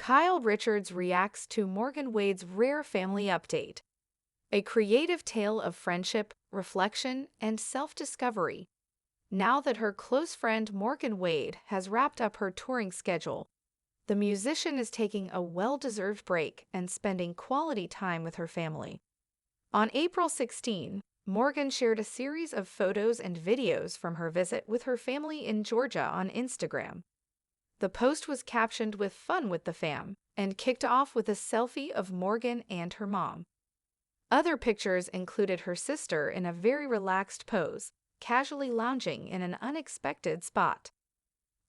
Kyle Richards reacts to Morgan Wade's rare family update. A creative tale of friendship, reflection, and self-discovery. Now that her close friend Morgan Wade has wrapped up her touring schedule, the musician is taking a well-deserved break and spending quality time with her family. On April 16, Morgan shared a series of photos and videos from her visit with her family in Georgia on Instagram. The post was captioned with "Fun with the fam" and kicked off with a selfie of Morgan and her mom. Other pictures included her sister in a very relaxed pose, casually lounging in an unexpected spot.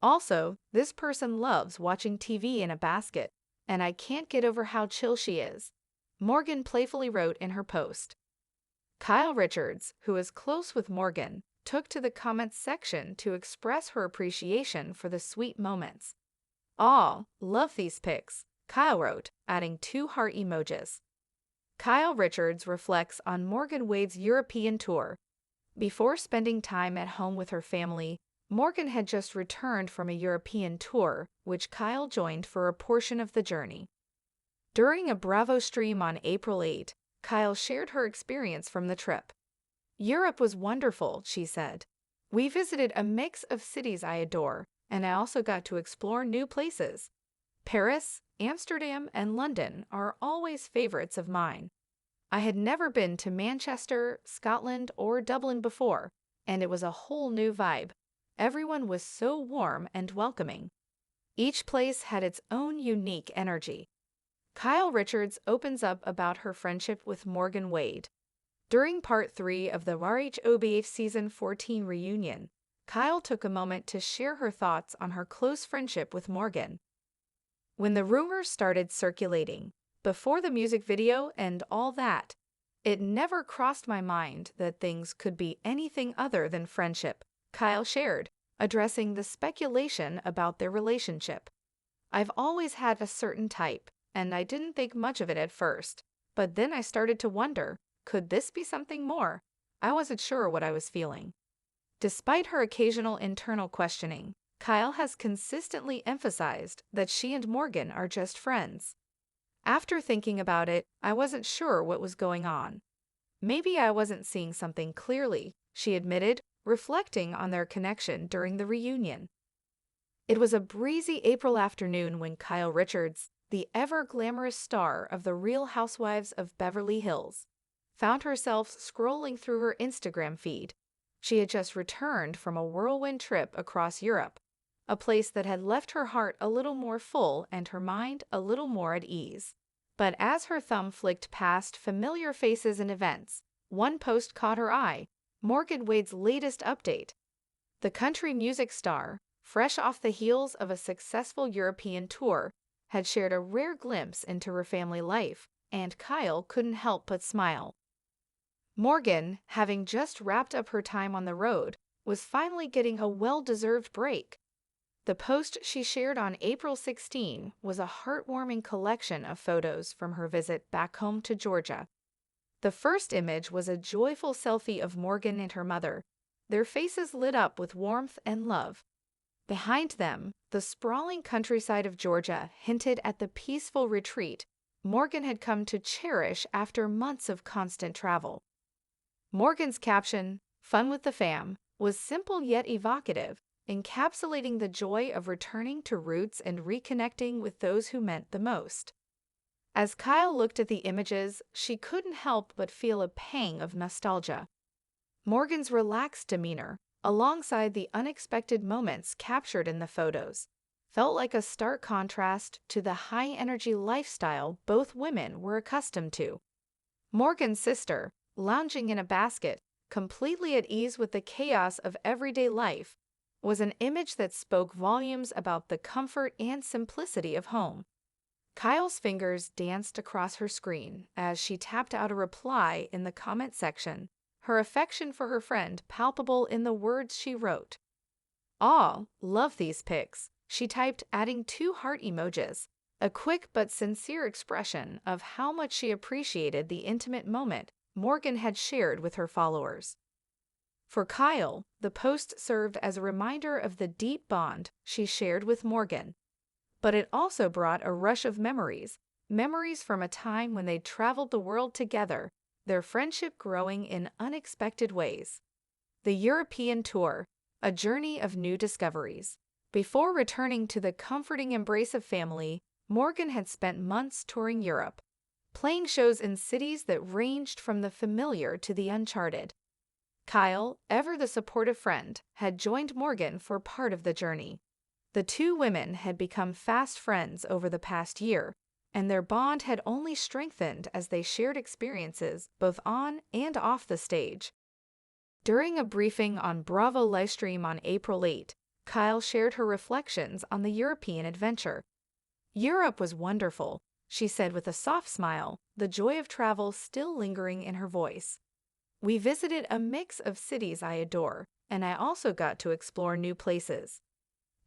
Also, this person loves watching TV in a basket, and I can't get over how chill she is, Morgan playfully wrote in her post. Kyle Richards, who is close with Morgan, took to the comments section to express her appreciation for the sweet moments. "Aw, love these pics," Kyle wrote, adding 2 heart emojis. Kyle Richards reflects on Morgan Wade's European tour. Before spending time at home with her family, Morgan had just returned from a European tour, which Kyle joined for a portion of the journey. During a Bravo stream on April 8, Kyle shared her experience from the trip. "Europe was wonderful," she said. "We visited a mix of cities I adore, and I also got to explore new places. Paris, Amsterdam, and London are always favorites of mine. I had never been to Manchester, Scotland, or Dublin before, and it was a whole new vibe. Everyone was so warm and welcoming. Each place had its own unique energy." Kyle Richards opens up about her friendship with Morgan Wade. During Part 3 of the RHOBH Season 14 reunion, Kyle took a moment to share her thoughts on her close friendship with Morgan. "When the rumors started circulating, before the music video and all that, it never crossed my mind that things could be anything other than friendship," Kyle shared, addressing the speculation about their relationship. "I've always had a certain type, and I didn't think much of it at first, but then I started to wonder, could this be something more? I wasn't sure what I was feeling." Despite her occasional internal questioning, Kyle has consistently emphasized that she and Morgan are just friends. "After thinking about it, I wasn't sure what was going on. Maybe I wasn't seeing something clearly," she admitted, reflecting on their connection during the reunion. It was a breezy April afternoon when Kyle Richards, the ever-glamorous star of The Real Housewives of Beverly Hills, found herself scrolling through her Instagram feed. She had just returned from a whirlwind trip across Europe, a place that had left her heart a little more full and her mind a little more at ease. But as her thumb flicked past familiar faces and events, one post caught her eye: Morgan Wade's latest update. The country music star, fresh off the heels of a successful European tour, had shared a rare glimpse into her family life, and Kyle couldn't help but smile. Morgan, having just wrapped up her time on the road, was finally getting a well-deserved break. The post she shared on April 16 was a heartwarming collection of photos from her visit back home to Georgia. The first image was a joyful selfie of Morgan and her mother, their faces lit up with warmth and love. Behind them, the sprawling countryside of Georgia hinted at the peaceful retreat Morgan had come to cherish after months of constant travel. Morgan's caption, "Fun with the fam," was simple yet evocative, encapsulating the joy of returning to roots and reconnecting with those who meant the most. As Kyle looked at the images, she couldn't help but feel a pang of nostalgia. Morgan's relaxed demeanor, alongside the unexpected moments captured in the photos, felt like a stark contrast to the high-energy lifestyle both women were accustomed to. Morgan's sister, lounging in a basket, completely at ease with the chaos of everyday life, was an image that spoke volumes about the comfort and simplicity of home. Kyle's fingers danced across her screen as she tapped out a reply in the comment section, her affection for her friend palpable in the words she wrote. "Aw, love these pics," she typed, adding 2 heart emojis, a quick but sincere expression of how much she appreciated the intimate moment Morgan had shared with her followers. For Kyle, the post served as a reminder of the deep bond she shared with Morgan. But it also brought a rush of memories, memories from a time when they traveled the world together, their friendship growing in unexpected ways. The European tour, a journey of new discoveries. Before returning to the comforting embrace of family, Morgan had spent months touring Europe, playing shows in cities that ranged from the familiar to the uncharted. Kyle, ever the supportive friend, had joined Morgan for part of the journey. The two women had become fast friends over the past year, and their bond had only strengthened as they shared experiences both on and off the stage. During a briefing on Bravo Livestream on April 8, Kyle shared her reflections on the European adventure. "Europe was wonderful," she said with a soft smile, the joy of travel still lingering in her voice. "We visited a mix of cities I adore, and I also got to explore new places."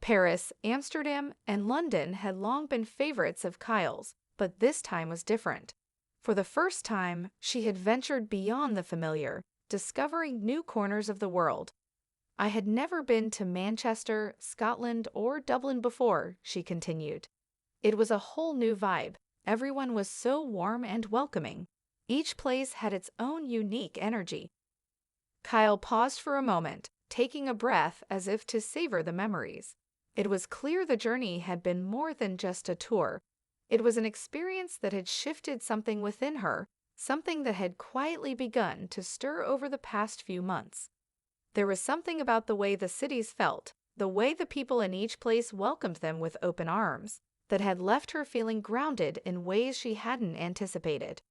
Paris, Amsterdam, and London had long been favorites of Kyle's, but this time was different. For the first time, she had ventured beyond the familiar, discovering new corners of the world. "I had never been to Manchester, Scotland, or Dublin before," she continued. "It was a whole new vibe. Everyone was so warm and welcoming. Each place had its own unique energy." Kyle paused for a moment, taking a breath as if to savor the memories. It was clear the journey had been more than just a tour. It was an experience that had shifted something within her, something that had quietly begun to stir over the past few months. There was something about the way the cities felt, the way the people in each place welcomed them with open arms, that had left her feeling grounded in ways she hadn't anticipated.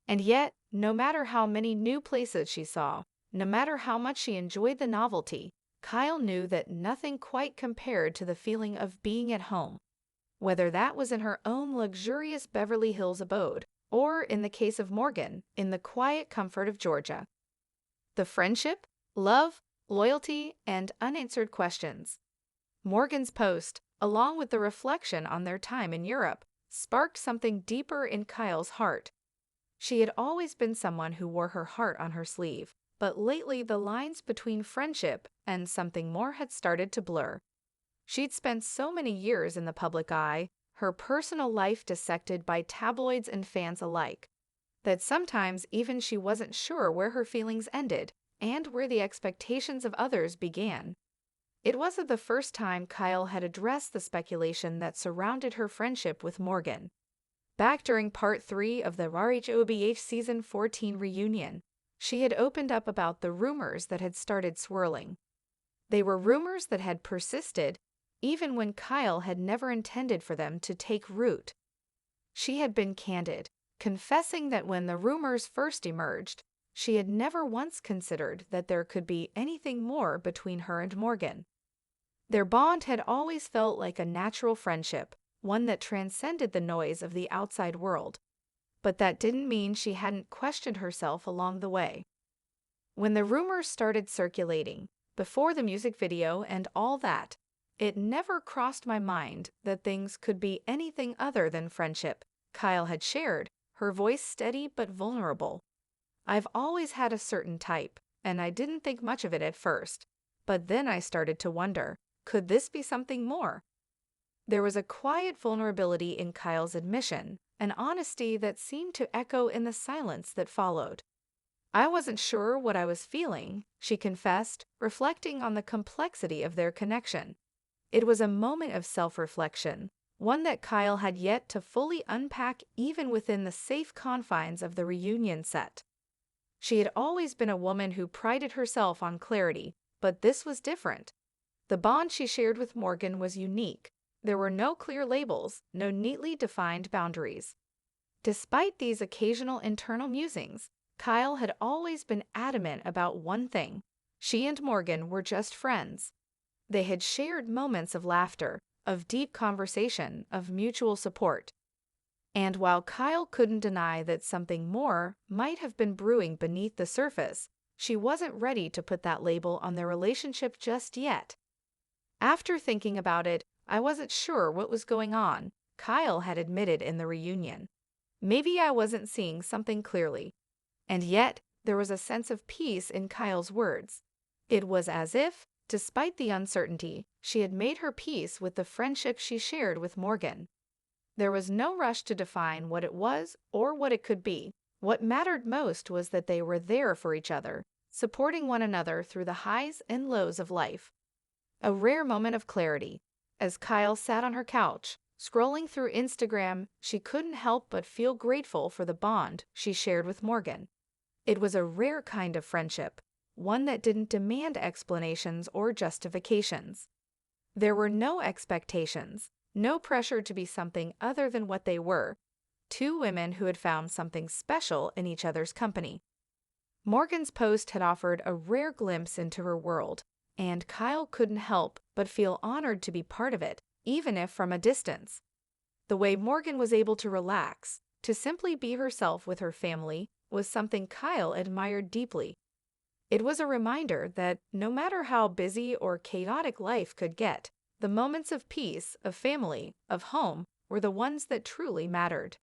And yet, no matter how many new places she saw, no matter how much she enjoyed the novelty, Kyle knew that nothing quite compared to the feeling of being at home. Whether that was in her own luxurious Beverly Hills abode, or, in the case of Morgan, in the quiet comfort of Georgia. The friendship, love, loyalty, and unanswered questions. Morgan's post, along with the reflection on their time in Europe, sparked something deeper in Kyle's heart. She had always been someone who wore her heart on her sleeve, but lately the lines between friendship and something more had started to blur. She'd spent so many years in the public eye, her personal life dissected by tabloids and fans alike, that sometimes even she wasn't sure where her feelings ended and where the expectations of others began. It wasn't the first time Kyle had addressed the speculation that surrounded her friendship with Morgan. Back during Part 3 of the RHOBH Season 14 reunion, she had opened up about the rumors that had started swirling. They were rumors that had persisted even when Kyle had never intended for them to take root. She had been candid, confessing that when the rumors first emerged, she had never once considered that there could be anything more between her and Morgan. Their bond had always felt like a natural friendship, one that transcended the noise of the outside world. But that didn't mean she hadn't questioned herself along the way. When the rumors started circulating, before the music video and all that, it never crossed my mind that things could be anything other than friendship, Kyle had shared, her voice steady but vulnerable. "I've always had a certain type, and I didn't think much of it at first. But then I started to wonder, could this be something more?" There was a quiet vulnerability in Kyle's admission, an honesty that seemed to echo in the silence that followed. "I wasn't sure what I was feeling," she confessed, reflecting on the complexity of their connection. It was a moment of self-reflection, one that Kyle had yet to fully unpack even within the safe confines of the reunion set. She had always been a woman who prided herself on clarity, but this was different. The bond she shared with Morgan was unique. There were no clear labels, no neatly defined boundaries. Despite these occasional internal musings, Kyle had always been adamant about one thing. She and Morgan were just friends. They had shared moments of laughter, of deep conversation, of mutual support. And while Kyle couldn't deny that something more might have been brewing beneath the surface, she wasn't ready to put that label on their relationship just yet. "After thinking about it, I wasn't sure what was going on," Kyle had admitted in the reunion. "Maybe I wasn't seeing something clearly." And yet, there was a sense of peace in Kyle's words. It was as if, Despite the uncertainty, she had made her peace with the friendship she shared with Morgan. There was no rush to define what it was or what it could be. What mattered most was that they were there for each other, supporting one another through the highs and lows of life. A rare moment of clarity. As Kyle sat on her couch, scrolling through Instagram, she couldn't help but feel grateful for the bond she shared with Morgan. It was a rare kind of friendship, one that didn't demand explanations or justifications. There were no expectations, no pressure to be something other than what they were, two women who had found something special in each other's company. Morgan's post had offered a rare glimpse into her world, and Kyle couldn't help but feel honored to be part of it, even if from a distance. The way Morgan was able to relax, to simply be herself with her family, was something Kyle admired deeply. It was a reminder that no matter how busy or chaotic life could get, the moments of peace, of family, of home, were the ones that truly mattered.